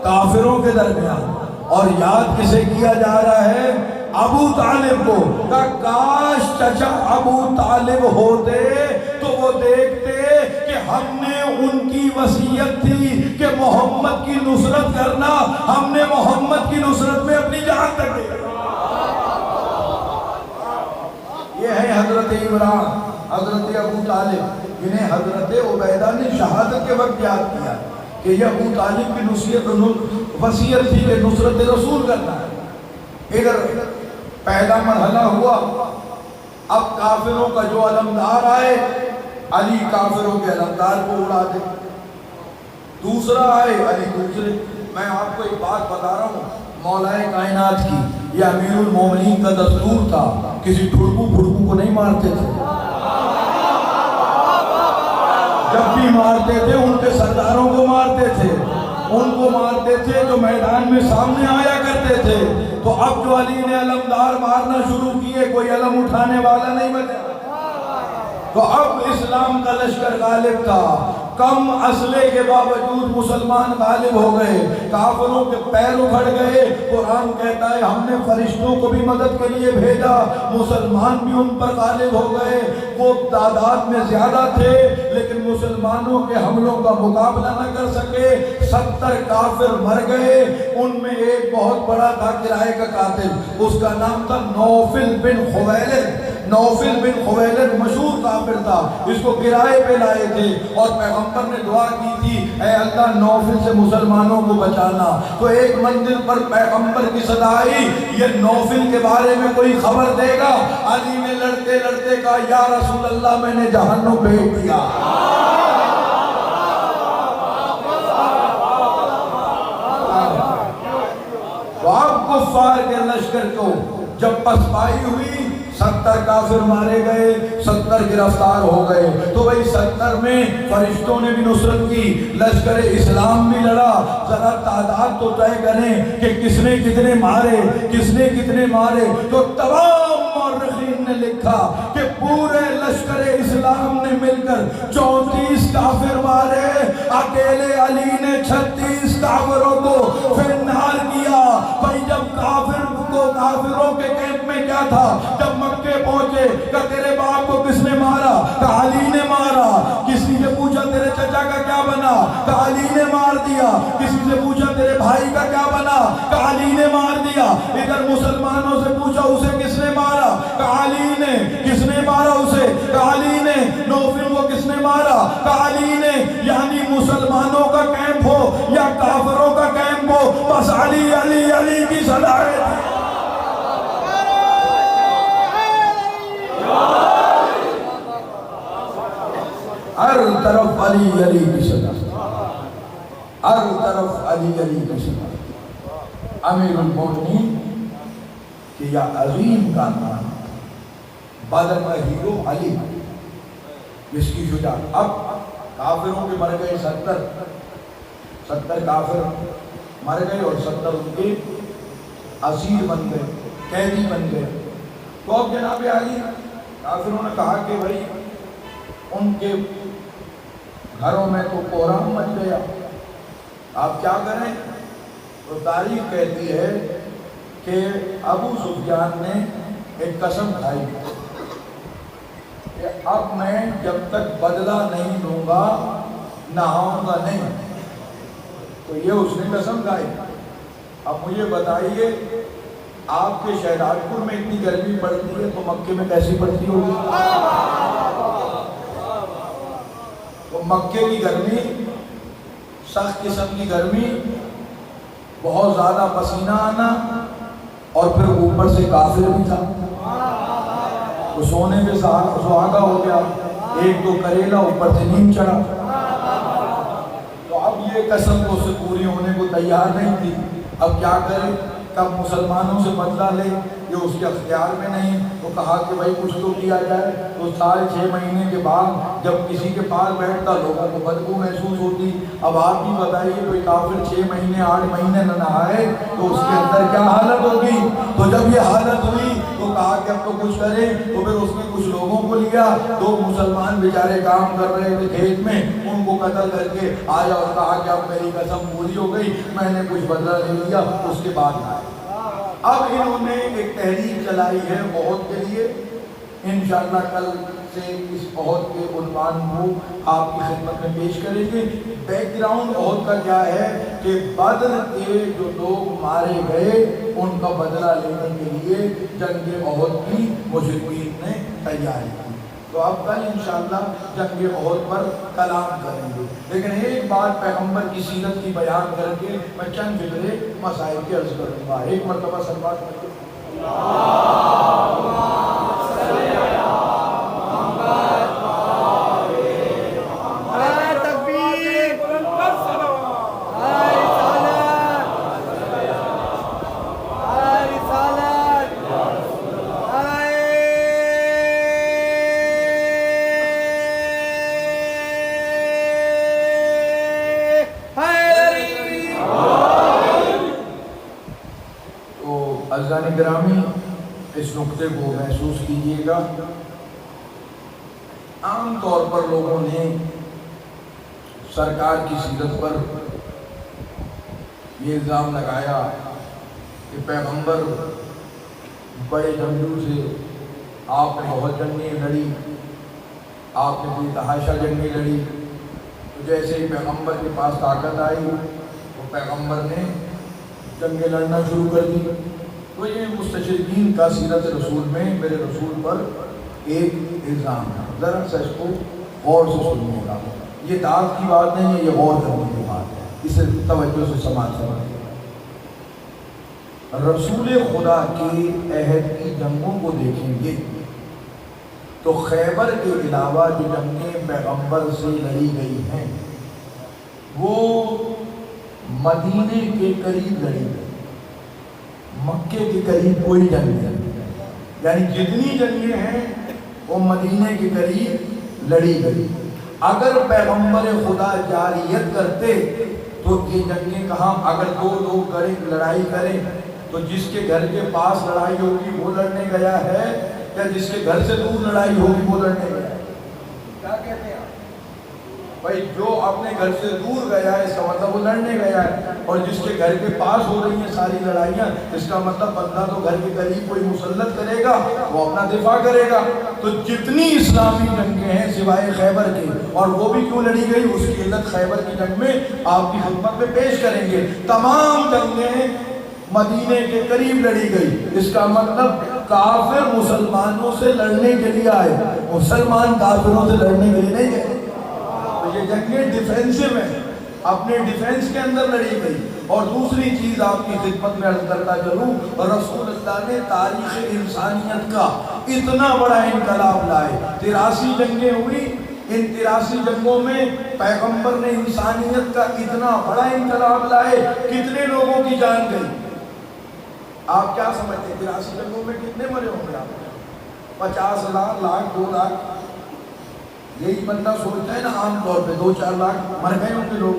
کافروں کے درمیان۔ اور یاد کسے کیا جا رہا ہے؟ ابو طالب کو۔ کہ کاش چچا ابو طالب ہوتے تو وہ دیکھتے کہ ہم نے ان کی وصیت تھی کہ محمد کی نصرت کرنا، ہم نے محمد کی نصرت میں اپنی جان تک دے دی۔ یہ ہے حضرت عمران، حضرت ابو طالب، جنہیں حضرت عبیدہ نے شہادت کے وقت یاد کیا کہ یہ ابو طالب کی وصیت تھی کہ نصرت رسول کرنا ہے۔ ادھر پہلا مرحلہ ہوا، اب کافروں کا جو علمدار آئے علی کافروں کے علمدار کو اڑا دے، دوسرا آئے علی دوسرے۔ میں آپ کو ایک بات بتا رہا ہوں مولا کائنات کی، یہ امیر المومنین کا دستور تھا، کسی ٹھڑکو پھڑکو کو نہیں مارتے تھے، جب بھی مارتے تھے ان کے سرداروں کو مارتے تھے، ان کو مارتے تھے جو میدان میں سامنے آیا کرتے تھے۔ تو اب جو علی نے علمدار مارنا شروع کیے، کوئی علم اٹھانے والا نہیں بچا، تو اب اسلام کا لشکر غالب تھا، کم اسلحے کے باوجود مسلمان غالب ہو گئے، کافروں کے پیر اکھڑ گئے۔ قرآن کہتا ہے ہم نے فرشتوں کو بھی مدد کے لیے بھیجا، مسلمان بھی ان پر غالب ہو گئے۔ وہ تعداد میں زیادہ تھے لیکن مسلمانوں کے حملوں کا مقابلہ نہ کر سکے، 70 کافر مر گئے۔ ان میں ایک بہت بڑا تھا کرائے کا قاتل، اس کا نام تھا نوفل بن خویلد۔ نوفل بن خویلد مشہور کافر تھا، اس کو کرائے پہ لائے تھے اور پیغمبر نے دعا کی تھی اے اللہ نوفل سے مسلمانوں کو بچانا۔ تو ایک منزل پر پیغمبر کی صدا آئی، یہ نوفل کے بارے میں کوئی خبر دے گا؟ علی نے لڑتے لڑتے کہا یا رسول اللہ میں نے جہنم بھیج دیا۔ تو اب کفار کے لشکر کو جب پسپائی ہوئی، 70 کافر مارے گئے، 70 گرفتار ہو گئے، تو وہی 70 میں فرشتوں نے بھی نصرت کی، لشکر اسلام بھی لڑا۔ ذرا تعداد تو طے کریں کہ کس نے کتنے مارے، کس نے کتنے مارے۔ تو تمام مورخین نے لکھا کہ پورے لشکر اسلام نے مل کر 34 کافر مارے، اکیلے علی نے 36 کافروں کو فنار کیا۔ بھائی جب کافروں کے کیمپ میں کیا تھا، جب مکے پہنچے کہ تیرے باپ کو کس نے مارا؟ کہ علی نے مارا۔ کسی سے پوچھا تیرے چچا کا کیا بنا؟ کہ علی نے مار دیا۔ کسی سے پوچھا تیرے بھائی کا کیا بنا؟ کہ علی نے مار دیا۔ ادھر مسلمانوں سے پوچھا اسے کس نے مارا؟ کہ علی نے۔ کس نے مارا اسے؟ کہ علی نے۔ نوفل کو کس نے مارا؟ کہ علی نے۔ یعنی مسلمانوں کا کیمپ ہو یا کافروں کا کیمپ ہو، بس علی علی علی کی صدا ہے۔ ہر طرف علی علی کی صدا، ہر طرف علی علی کی صدا۔ امیر المومنین کہ یہ عظیم کا نام، بدر کا ہیرو علی، جس کی شجاعت۔ اب کافروں کے مر گئے 70 کافر مر گئے اور 70 ان کے اسیر بن گئے، قیدی بن گئے۔ تو اب جناب علی، کافروں نے کہا کہ بھائی ان کے گھروں میں تو کوہرام مچ گیا، آپ کیا کریں؟ تو تاریخ کہتی ہے کہ ابو سفیان نے ایک قسم کھائی کہ اب میں جب تک بدلہ نہیں لوں گا نہاؤں گا نہیں۔ تو یہ اس نے قسم کھائی۔ اب مجھے بتائیے آپ کے شہزاد پور میں اتنی گرمی پڑتی ہے تو مکے میں کیسی پڑتی ہوگی؟ تو مکے کی گرمی سخت قسم کی گرمی، بہت زیادہ پسینہ آنا، اور پھر اوپر سے کافر بھی تھا، تو سونے پہ سہاگا ہو گیا، ایک دو کریلا اوپر سے نیم چڑھا۔ تو اب یہ قسم تو اس سے پوری ہونے کو تیار نہیں تھی، اب کیا کرے؟ کب مسلمانوں سے بدلہ لے، یہ اس کے اختیار میں نہیں۔ تو کہا کہ بھائی کچھ تو کیا جائے۔ تو 6.5 مہینے کے بعد جب کسی کے پاس بیٹھتا لوگوں کو بدبو محسوس ہوتی۔ اب آپ بھی بتائیے کوئی کافر 6 مہینے 8 مہینے نہ نہائے تو اس کے اندر کیا حالت ہوگی؟ تو جب یہ حالت ہوئی تو کہا کہ اب تو کچھ کریں، تو پھر اس نے کچھ لوگوں کو لیا، 2 مسلمان بیچارے کام کر رہے تھے کھیت میں، ان کو قتل کر کے آیا اور کہا کہ اب میری قسم پوری ہو گئی، میں نے کچھ بدلہ لے لیا، اس کے بعد آئے۔ اب انہوں نے ایک تحریک چلائی ہے احد کے لیے، انشاءاللہ کل سے اس احد کے عنوان کو آپ کی خدمت میں پیش کریں گے۔ بیک گراؤنڈ احد کا کیا ہے کہ بدر کے جو لوگ مارے گئے ان کا بدلہ لینے کے لیے جنگ احد کی مشرکین نے تیاری کی۔ تو اب کل انشاءاللہ جنگ احد پر کلام کریں گے، لیکن ایک بات پیغمبر کی سیرت کی بیان کر کے میں چند فکرے مسائل کی عرض کروں گا۔ ایک مرتبہ صلوات پڑھیں۔ عزیزان گرامی، اس نقطے کو محسوس کیجئے گا۔ عام طور پر لوگوں نے سرکار کی سیرت پر یہ الزام لگایا کہ پیغمبر بڑے جنگجو سے، آپ نے بہت جنگیں لڑی، آپ نے بے تحاشا جنگیں لڑی، تو جیسے ہی پیغمبر کے پاس طاقت آئی وہ پیغمبر نے جنگیں لڑنا شروع کر دی۔ تو یہ مستشرقین کا سیرت رسول میں میرے رسول پر ایک الزام ہے، ذرا سا اس کو غور سے سننے کا، یہ داد کی بات نہیں ہے، یہ غور کرنے کی بات ہے، اسے توجہ سے سماعت کریں۔ رسول خدا کے عہد کی جنگوں کو دیکھیں گے تو خیبر کے علاوہ جو جنگیں پیغمبر سے لڑی گئی ہیں وہ مدینے کے قریب لڑی گئی، مکے کے قریب کوئی جنگ نہیں، یعنی جتنی جنگیں ہیں وہ مدینے کے قریب لڑی گئی۔ اگر پیغمبر خدا جاریت کرتے تو یہ جنگیں کہاں، اگر 2 لوگ لڑائی کریں تو جس کے گھر کے پاس لڑائی ہوگی وہ لڑنے گیا ہے یا جس کے گھر سے دور لڑائی ہوگی وہ لڑنے گیا ہے؟ کیا کہتے ہیں بھائی، جو اپنے گھر سے دور گیا ہے اس کا مطلب وہ لڑنے گیا ہے، اور جس کے گھر کے پاس ہو رہی ہیں ساری لڑائیاں اس کا مطلب بندہ تو گھر کے قریب کوئی مسلط کرے گا، وہ اپنا دفاع کرے گا۔ تو جتنی اسلامی جنگیں ہیں سوائے خیبر کے، اور وہ بھی کیوں لڑی گئی اس کی علت خیبر کی جنگ میں آپ کی خدمت میں پیش کریں گے۔ تمام جنگیں مدینے کے قریب لڑی گئی، اس کا مطلب کافر مسلمانوں سے لڑنے کے لیے آئے، مسلمان کافروں سے لڑنے کے لیے نہیں گئے۔ یہ جنگیں ڈیفینسو ہیں، اپنے ڈیفینس کے اندر لڑی گئی۔ اور دوسری چیز آپ کی خدمت میں عرض کرتا چلوں، رسول اللہ نے تاریخ انسانیت کا اتنا بڑا انقلاب لائے، 83 جنگیں ہوئی، ان 83 جنگوں میں پیغمبر نے انسانیت کا اتنا بڑا انقلاب لائے، کتنے لوگوں کی جان گئی؟ آپ کیا سمجھتے ہیں 83 جنگوں میں کتنے مرے ہوں گے؟ آپ 50 لاکھ 2 لاکھ، یہی بندہ سوچتا ہے نا عام طور پہ 2-4 لاکھ مر گئے ہوں گے لوگ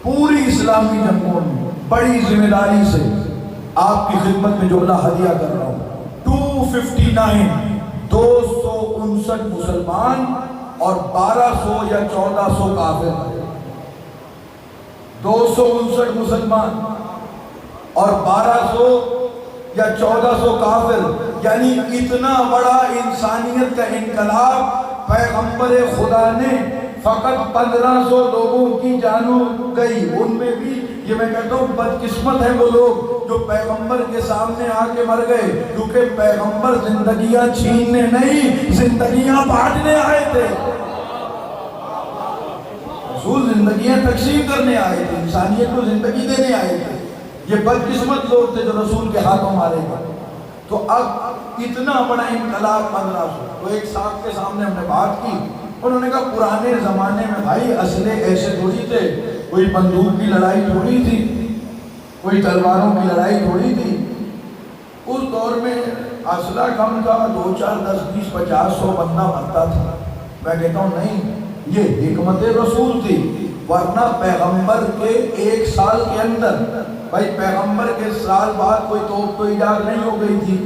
پوری اسلامی جنگوں میں۔ بڑی ذمہ داری سے آپ کی خدمت میں جملہ ہدیہ کر رہا ہوں، 259 مسلمان اور 1200 یا 1400 کافر، 259 مسلمان اور 1200 یا 1400 کافر، یعنی اتنا بڑا انسانیت کا انقلاب پیغمبر خدا نے فقط 1500 لوگوں کی جانوں گئی۔ ان میں بھی یہ میں کہتا ہوں بدقسمت ہے وہ لوگ جو پیغمبر کے سامنے آ کے مر گئے، کیونکہ پیغمبر زندگیاں چھیننے نہیں، زندگیاں بانٹنے آئے تھے۔ رسول زندگیاں تقسیم کرنے آئے تھے، انسانیت کو زندگی دینے آئے تھے۔ یہ بدقسمت لوگ تھے جو رسول کے ہاتھوں مارے گئے۔ تو اب اتنا بڑا انقلاب 1500، تو ایک صاحب کے سامنے ہم نے بات کی، انہوں نے کہا پرانے زمانے میں بھائی اسلحے ایسے تھوڑی تھے، کوئی بندوق کی لڑائی تھوڑی تھی، کوئی تلواروں کی لڑائی تھوڑی تھی، اس دور میں اسلحہ کم تھا، 2 4 10 20 50 100 بندہ مرتا تھا۔ میں کہتا ہوں نہیں، یہ حکمت رسول تھی، ورنہ پیغمبر کے 1 سال کے اندر، بھائی پیغمبر کے سال بعد کوئی توپ تو ایجاد نہیں ہو گئی تھی،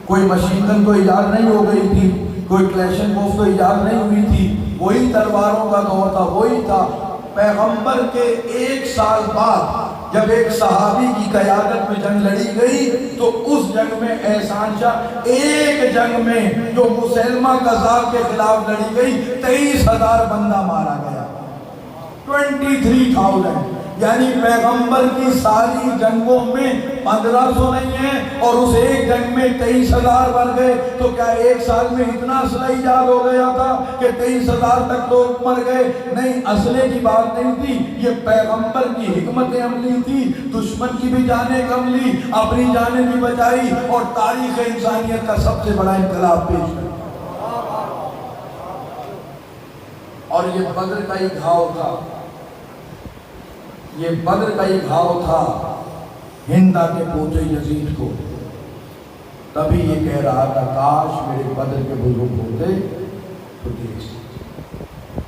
کوئی مشین گن تو ایجاد نہیں ہو گئی تھی، کوئی کلیشنکوف تو ایجاد نہیں ہوئی تھی، وہی تلواروں کا دور تھا، وہی تھا۔ پیغمبر کے 1 سال بعد جب ایک صحابی کی قیادت میں جنگ لڑی گئی تو اس جنگ میں احسان شاہ ایک جنگ میں جو مسلمہ کذاب کے خلاف لڑی گئی 23,000 بندہ مارا گیا، 23,000، یعنی پیغمبر کی ساری جنگوں میں 1500 نہیں ہیں اور اس ایک جنگ میں 23,000 بن گئے، تو کیا 1 سال میں اتنا اسلحہ ایجاد ہو گیا تھا کہ 23,000 تک لوگ مر گئے؟ نہیں، اسلحے کی بات نہیں تھی، یہ پیغمبر کی حکمت عملی تھی۔ دشمن کی بھی جانیں کم لی، اپنی جانیں بھی بچائی اور تاریخ انسانیت کا سب سے بڑا انقلاب پیش کیا۔ اور یہ بدر کا ہی گھاؤ تھا، یہ بدر کا ہی گھاؤ تھا ہندا کے پوتے یزید کو۔ تبھی یہ کہہ رہا تھا کاش میرے بدر کے بزرگ ہوتے تو دیکھ سکتے،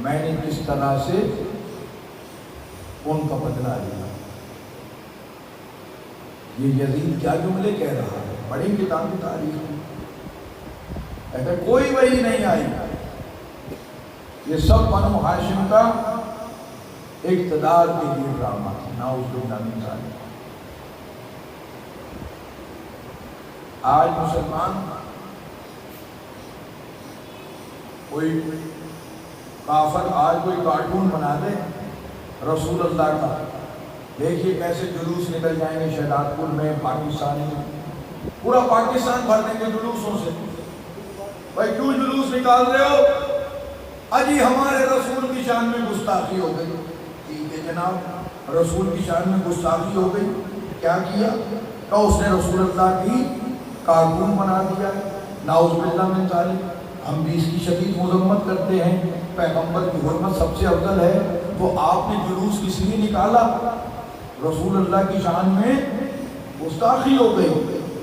میں نے کس طرح سے ان کا بدلہ لیا۔ یہ یزید کیا جملے کہہ رہا ہے، بڑی کتاب کی تاریخ میں اگر کوئی وحی نہیں آئی، یہ سب بنو ہاشم کا اقتدار کے لیے ڈرامہ تھا، نعوذ باللہ من ذالک۔ آج مسلمان کوئی کافر آج کوئی کارٹون بنا دے رسول اللہ کا، دیکھیے کیسے جلوس نکل جائیں گے شہداد پور میں، پاکستانی پورا پاکستان بھر دیں گے جلوسوں سے۔ بھائی کیوں جلوس نکال رہے ہو؟ اجی ہمارے رسول کی شان میں گستاخی ہو گئی۔ ٹھیک ہے جناب، رسول کی شان میں گستاخی ہو گئی، کیا کیا؟ کہ اس نے رسول اللہ کی کارٹون بنا دیا، نعوذ باللہ من ذالک۔ ہم بھی اس کی شدید مذمت کرتے ہیں، پیغمبر کی حرمت سب سے افضل ہے، تو آپ نے جلوس کس لیے نکالا؟ رسول اللہ کی شان میں گستاخی ہو گئی۔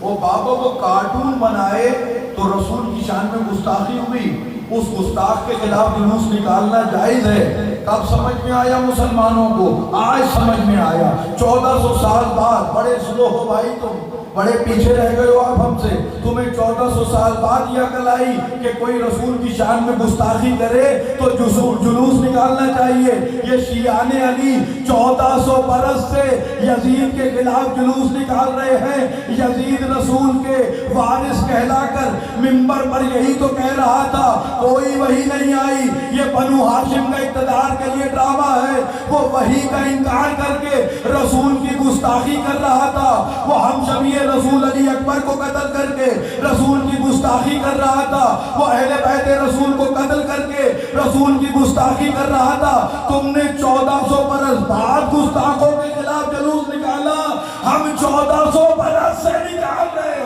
وہ بابا کو کارٹون بنائے تو رسول کی شان میں گستاخی ہوئی، اس گستاخ کے خلاف جلوس نکالنا جائز ہے۔ کب سمجھ میں آیا مسلمانوں کو؟ آج سمجھ میں آیا۔ 1400 سال بعد، بڑے سلو ہو بھائی، تم بڑے پیچھے رہ گئے ہو آپ ہم سے، تمہیں 1400 سال بعد یہ عقل آئی کہ کوئی رسول کی شان میں گستاخی کرے تو جلوس نکالنا چاہیے۔ یہ شیعان علی 1400 برس سے یزید کے خلاف جلوس نکال رہے ہیں۔ یزید رسول کے وارث کہلا کر منبر پر یہی تو کہہ رہا تھا، کوئی وحی نہیں آئی، یہ بنو ہاشم کا اقتدار کے لیے ڈرامہ ہے۔ وہ وحی کا انکار کر کے رسول کی گستاخی کر رہا تھا، وہ ہم شبیہ رسول علی اکبر کو قتل کر کے رسول کی گستاخی کر رہا تھا، وہ اہل بیت رسول کو قتل کر کے رسول کی گستاخی کر رہا تھا۔ تم نے 1400 برس بعد گستاخوں کے خلاف جلوس نکالا، ہم 1400 برس سے نکال رہے ہیں۔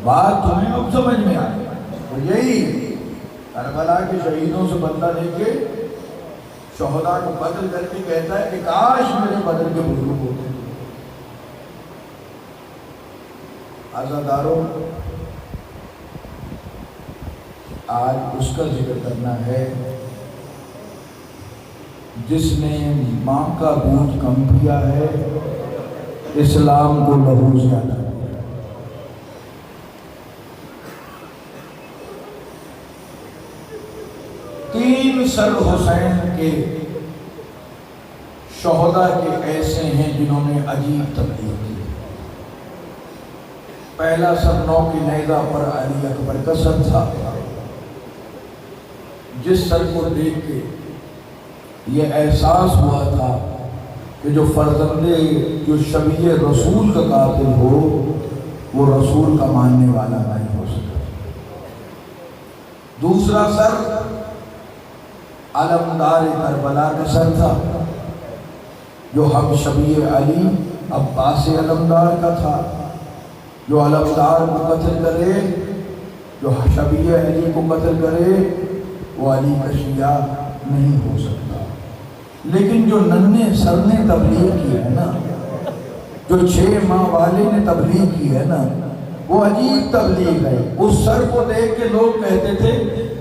بات تمہیں اب سمجھ میں آئی، اور یہی کربلا کے شہیدوں سے بدلہ لے کے شہداء کو قتل کر کے کہتا ہے کہ کاش میرے بدر کے بزرگ ہوتے۔ عزاداروں، آج اس کا ذکر کرنا ہے جس نے ماں کا دودھ کم پیا ہے، اسلام کو لہو زیادہ۔ تین سر حسین کے شہداء کے ایسے ہیں جنہوں نے عجیب تبلیغ کی۔ پہلا سر 9 کی نیزہ پر علی اکبر کا سر تھا، جس سر کو دیکھ کے یہ احساس ہوا تھا کہ جو فرزند جو شبیہ رسول کا قاتل ہو وہ رسول کا ماننے والا نہیں ہو سکتا۔ دوسرا سر علمدار کربلا کا سر تھا، جو ہم شبیہ علی عباس علمدار کا تھا۔ جو علمدار کو قتل کرے، جو شبیہ علی کو قتل کرے، وہ علی کا شیعہ نہیں ہو سکتا۔ لیکن جو ننھے سر نے تبلیغ کی ہے نا، جو 6 ماہ والے نے تبلیغ کی ہے نا، وہ عجیب تبلیغ ہے۔ اس سر کو دیکھ کے لوگ کہتے تھے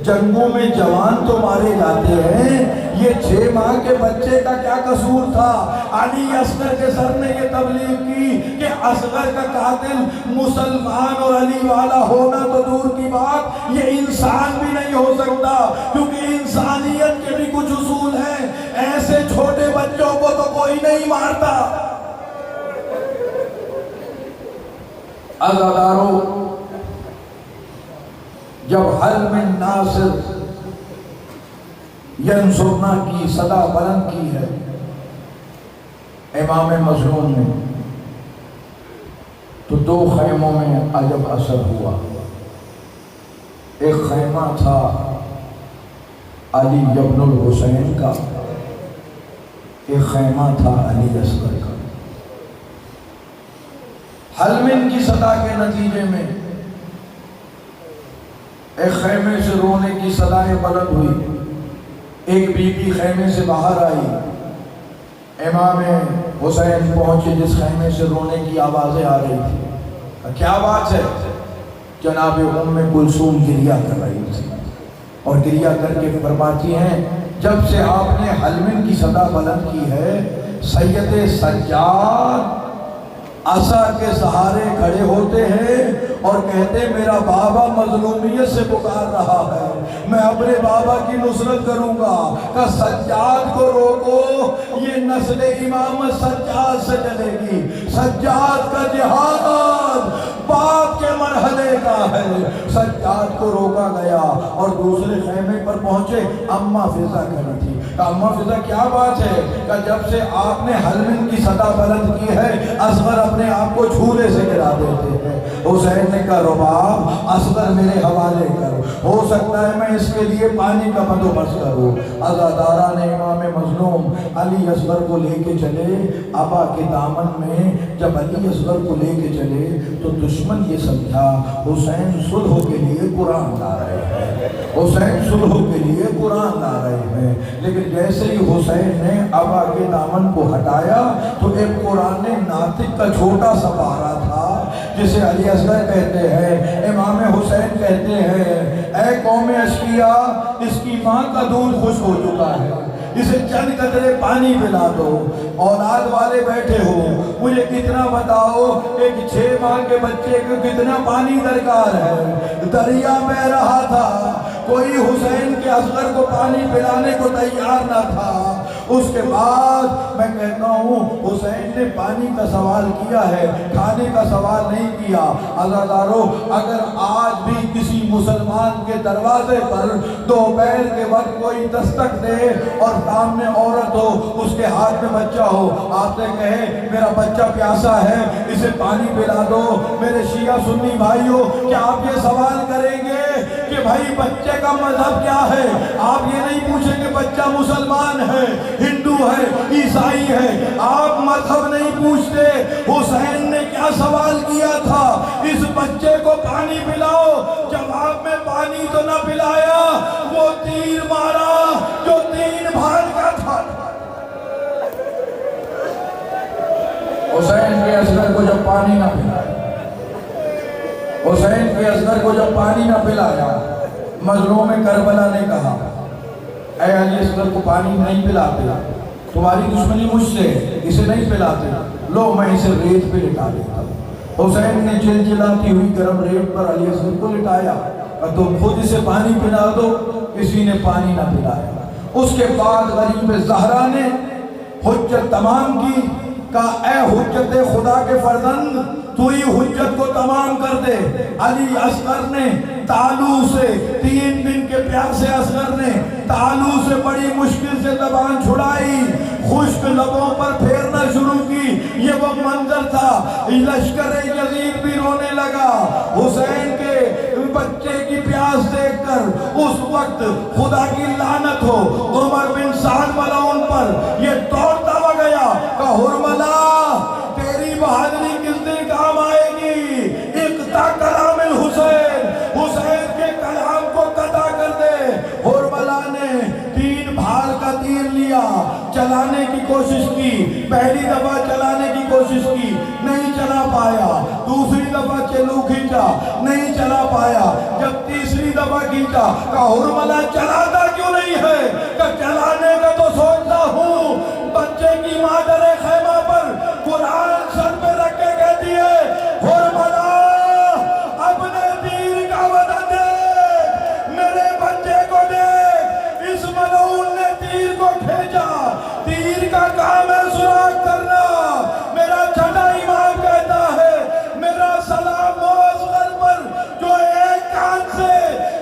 جنگوں میں جوان تو مارے جاتے ہیں، یہ 6 ماہ کے بچے کا کیا قصور تھا؟ علی اصغر کے سر نے یہ تبلیغ کی کہ اصغر کا قاتل مسلمان اور علی والا ہونا تو دور کی بات، یہ انسان بھی نہیں ہو سکتا، کیونکہ انسانیت کے بھی کچھ اصول ہیں، ایسے چھوٹے بچوں کو تو کوئی نہیں مارتا۔ عزاداروں، جب حل من ناصر ینصرنا کی صدا بلند کی ہے امام مظلوم نے، تو 2 خیموں میں عجب اثر ہوا۔ ایک خیمہ تھا علی ابن الحسین کا، ایک خیمہ تھا علی اصغر کا۔ حلمن کی صدا کے نتیجے میں ایک خیمے سے رونے کی صدائیں بلند ہوئی، ایک بی بی خیمے سے باہر آئی، امام حسین پہنچے جس خیمے سے رونے کی آوازیں آ رہی تھی۔ کیا بات ہے؟ جناب ام کلثوم گریہ کر رہی تھی، اور گریہ کر کے فرماتی ہیں جب سے آپ نے حلمن کی صدا بلند کی ہے، سید سجاد عصا کے سہارے کھڑے ہوتے ہیں اور کہتے میرا بابا مظلومیت سے پکار رہا ہے، میں اپنے بابا کی نصرت کروں گا، کہ سجاد کو روکو، یہ نسل امام سجاد سے چلے گی۔ سجاد کا جہاد بعد کے مرحلے کا ہے۔ سجاد کو روکا گیا اور دوسرے خیمے پر پہنچے، اماں فضا کہی تھی کہ اماں فضا کیا بات ہے؟ کہ جب سے آپ نے حلمن کی صدا بلند کی ہے، اصغر اپنے آپ کو جھولے سے گرا دیتے ہیں۔ حسین نے کہا رباب اصغر میرے حوالے کر، ہو سکتا ہے میں اس کے لیے پانی کا بندوبست کروں۔ عزاداران امام مظلوم علی اصغر کو لے کے چلے، ابا کے دامن میں جب علی اصغر کو لے کے چلے تو دشمن یہ سمجھا حسین صلح کے لیے قرآن لا رہے ہیں، حسین صلح کے لیے قرآن لا رہے ہیں۔ لیکن جیسے ہی حسین نے ابا کے دامن کو ہٹایا تو ایک قرآن ناطق کا چھوٹا سا پارا تھا جسے علی اصغر کہتے ہیں، امام حسین کہتے ہیں اے قوم اشقیا، اس کی ماں کا دودھ خشک ہو چکا ہے، اسے چند قطرے پانی پلا دو۔ اولاد والے بیٹھے ہو، مجھے کتنا بتاؤ ایک 6 ماہ کے بچے کو کتنا پانی درکار ہے؟ دریا بہ رہا تھا، کوئی حسین کے اصغر کو پانی پلانے کو تیار نہ تھا۔ اس کے بعد میں کہتا ہوں حسین نے پانی کا سوال کیا ہے، کھانے کا سوال نہیں کیا۔ عزادارو، اگر آج بھی کسی مسلمان کے دروازے پر دوپہر کے وقت کوئی دستک دے اور سامنے عورت ہو، اس کے ہاتھ میں بچہ ہو، آپ سے کہے میرا بچہ پیاسا ہے، اسے پانی پلا دو، میرے شیعہ سنی بھائیوں، کیا آپ یہ سوال کریں گے کہ بھائی بچے کا مذہب کیا ہے؟ آپ یہ نہیں پوچھیں کہ بچہ مسلمان ہے، ہندو ہے، عیسائی ہے، آپ مذہب نہیں پوچھتے۔ حسین نے کیا سوال کیا تھا؟ اس بچے کو پانی پلاؤ، جواب میں پانی تو نہ پلایا، وہ تیر مارا جو 3 بھال کا تھا۔ حسین کے اصغر کو جب پانی نہ پلایا، حسین کے اصغر کو جب پانی نہ پلایا، مظلوم کربلا نے کہا اے علی اصغر کو پانی نہیں پلاتے، تمہاری دشمنی مجھ سے، اسے نہیں پلاتے، لو میں اسے ریت پہ لٹا دیتا ہوں۔ حسین نے چلچلاتی ہوئی گرم ریت پر علی اصغر کو لٹایا، اور تم خود اسے پانی پلا دو، کسی نے پانی نہ پلایا۔ اس کے بعد غریب زہرا نے حجت تمام کی، کہا اے حجت خدا کے فرزند، تو ہی حجت کو تمام کر دے۔ علی اصغر نے تالو سے 3 دن کے پیاسے اصغر نے تالو سے بڑی مشکل سے زبان چھڑائی، خشک لبوں پر پھیرنا شروع کی۔ یہ وہ منظر تھا، لشکر یزید بھی رونے لگا حسین کے بچے کی پیاس دیکھ کر۔ اس وقت خدا کی لعنت ہو عمر بن سعد ملعون پر، یہ دوڑتا ہوا گیا کہ حرملا تیری بہادری کس دن کام آئے گی؟ اقطع کلام الحسین، حسین کے کلام کو قطع کر دے۔ حرملا نے 3 بھال کا تیر لیا، چلانے کی کوشش کی، پہلی دفعہ چلانے کی کوشش کی، نہیں چلا پایا، دوسری دفعہ چلو کھینچا نہیں چلا پایا، جب تیسری دفعہ کھینچا کہا حرملہ چلاتا کیوں نہیں ہے؟ کہ چلانے کا تو سوچتا ہوں۔ بچے کی مادر خیمہ پر قرآن سر پہ رکھ کے کہتی ہے حرملہ اپنے دین کا وطن دیکھ، میرے بچے کو دیکھ، اس ملعون نے تیر کو کھینچا، تیر کا کام ہے سراغ کرنا۔ میرا چھٹا امام کہتا ہے میرا سلام وہ اصغر پر جو ایک کان سے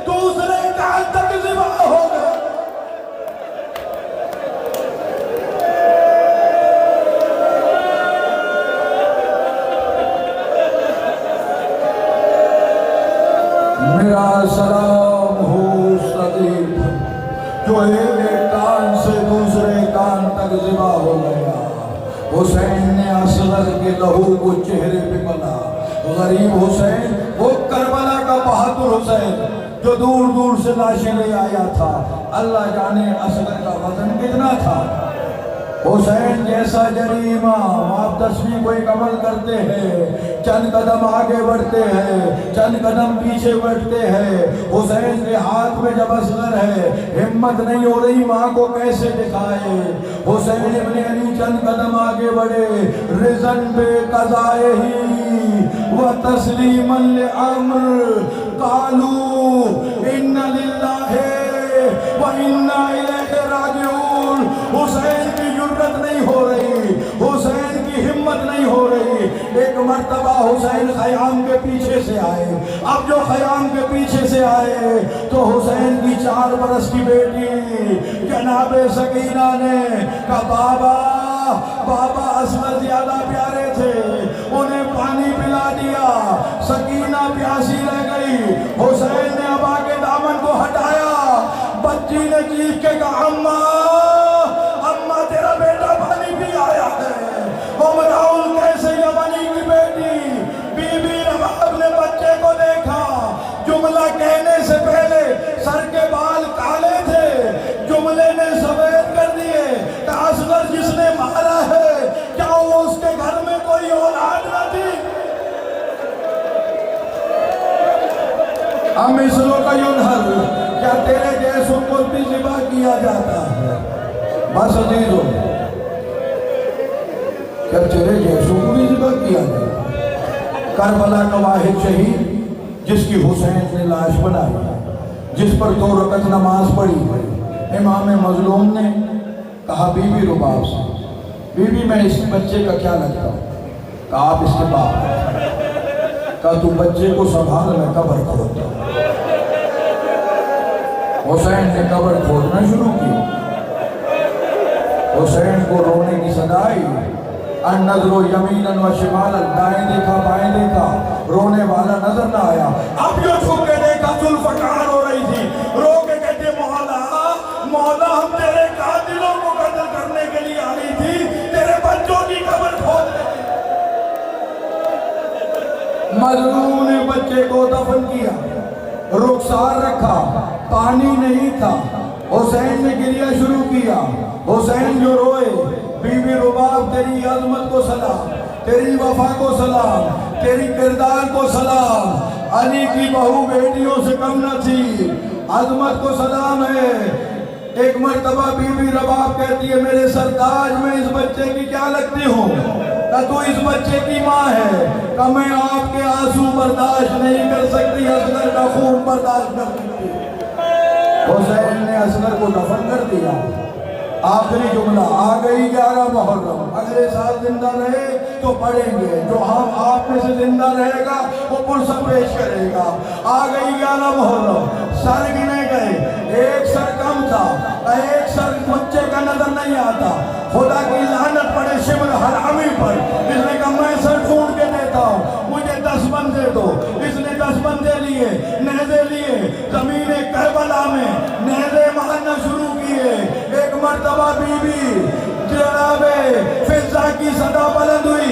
دوسرے کان تک ذبح ہو گئے۔ میرا سلام ہو صدیق جو ایک کان سے دوسرے کان تک ذبح ہو گیا۔ حسین نے اصغر کے لہو کو چہرے پہ ملا۔ غریب حسین وہ کربلا کا بہادر حسین جو دور دور سے لاشیں لے آیا تھا، اللہ جانے اصغر کا وزن کتنا تھا۔ حسین جیسا جریمہ آپ 10ویں کو ایک عمل کرتے ہیں، چند قدم آگے بڑھتے ہیں، چند قدم پیچھے بڑھتے ہیں۔ حسین کے ہاتھ میں جب اصغر ہے، ہمت نہیں ہو رہی ماں کو کیسے دکھائے۔ حسین ابن علی چند قدم آگے بڑھے، رضن بے قضائے ہی و تسلیما لامر قالوا ان للہ و انا الیہ راجعون۔ حسین کی جرأت نہیں ہو رہی، حسین کی ہمت نہیں ہو رہی۔ ایک مرتبہ حسین خیام کے پیچھے سے آئے، اب جو خیام کے پیچھے سے آئے تو حسین کی 4 برس کی بیٹی جناب سکینہ نے کہا بابا اصغر زیادہ پیارے تھے، انہیں پانی پلا دیا، سکینہ پیاسی رہ گئی۔ حسین نے ابا کے دامن کو ہٹایا، بچی نے چیخ کے کہا اماں تیرا بیٹا پانی پی آیا ہے۔ مراؤل کیسے یمنی کی بیٹی بی بی رباب نے بچے کو دیکھا، جملہ کہنے سے پہلے سر کے بال کالے تھے، جملے نے سفید کر دیے کہ اصغر جس نے مارا ہے کیا وہ اس کے گھر میں کوئی اولاد نہ تھی؟ امثلو کا ینہر، کیا تیرے جیسوں کو بھی ذبح کیا جاتا ہے؟ بس عزیزو کیا تیرے جیسوں کو بھی ذبح کیا جاتا ہے؟ کربلا کا واحد شہید جس کی حسین نے لاش بنائی، جس پر 2 رکعت نماز پڑھی، امام مظلوم نے کہا بی بی رباب سے، بی بی میں اس بچے کا کیا لگتا ہوں؟ کہا آپ اس کے باپ ہیں۔ کہا تو بچے کو سنبھال میں قبر کھودتا ہوں۔ حسین نے قبر کھودنا شروع کی، حسین کو رونے کی صدا آئی، النظر یمینا و شمالا، دائیں دیکھا بائیں دیکھا، رونے والا نظر نہ آیا۔ اب جو چھپ کے دیکھا ذوالفقار ہو رہی تھی، رو کے کہتے مولا ہم تیرے قاتلوں کو قتل کرنے کے لیے آئی تھی، تیرے بچوں کی قبر کھود رہی۔ مظلوم نے بچے کو دفن کیا، رخسار رکھا، پانی نہیں تھا، حسین نے گریہ شروع کیا۔ حسین جو روئے، بی بی رباب تیری عظمت کو سلام، تیری وفا کو سلام، تیری کردار کو سلام، علی کی بہو بیٹیوں سے کم نہ تھی، عظمت کو سلام ہے۔ ایک مرتبہ بی بی رباب کہتی ہے میرے سرتاج میں اس بچے کی کیا لگتی ہوں؟ کہ تو اس بچے کی ماں ہے، کہ میں آپ کے آنسو برداشت نہیں کر سکتی، اصغر کا خون برداشت کر سکتی۔ حسین نے اصغر کو دفن کر دیا۔ آخری جملہ آ گئی 11 محرم، اگلے سال زندہ رہے تو پڑھیں گے، جو ہم آپ میں سے زندہ رہے گا وہ پرسہ پیش کرے گا۔ آ گئی 11 محرم، سر گنے گئے، ایک سر کم تھا، ایک سر بچے کا نظر نہیں آتا۔ خدا کی لعنت پڑے شمر حرامی پر، اس نے کہا میں سر ڈھونڈ کے دیتا ہوں، مجھے 10 بندے دو۔ اس نے 10 بندے لیے، نیزے لیے، زمین کربلا میں نیزے مارنا شروع کیے۔ ایک مرتبہ بی بی جناب فضہ کی صدا بلند ہوئی،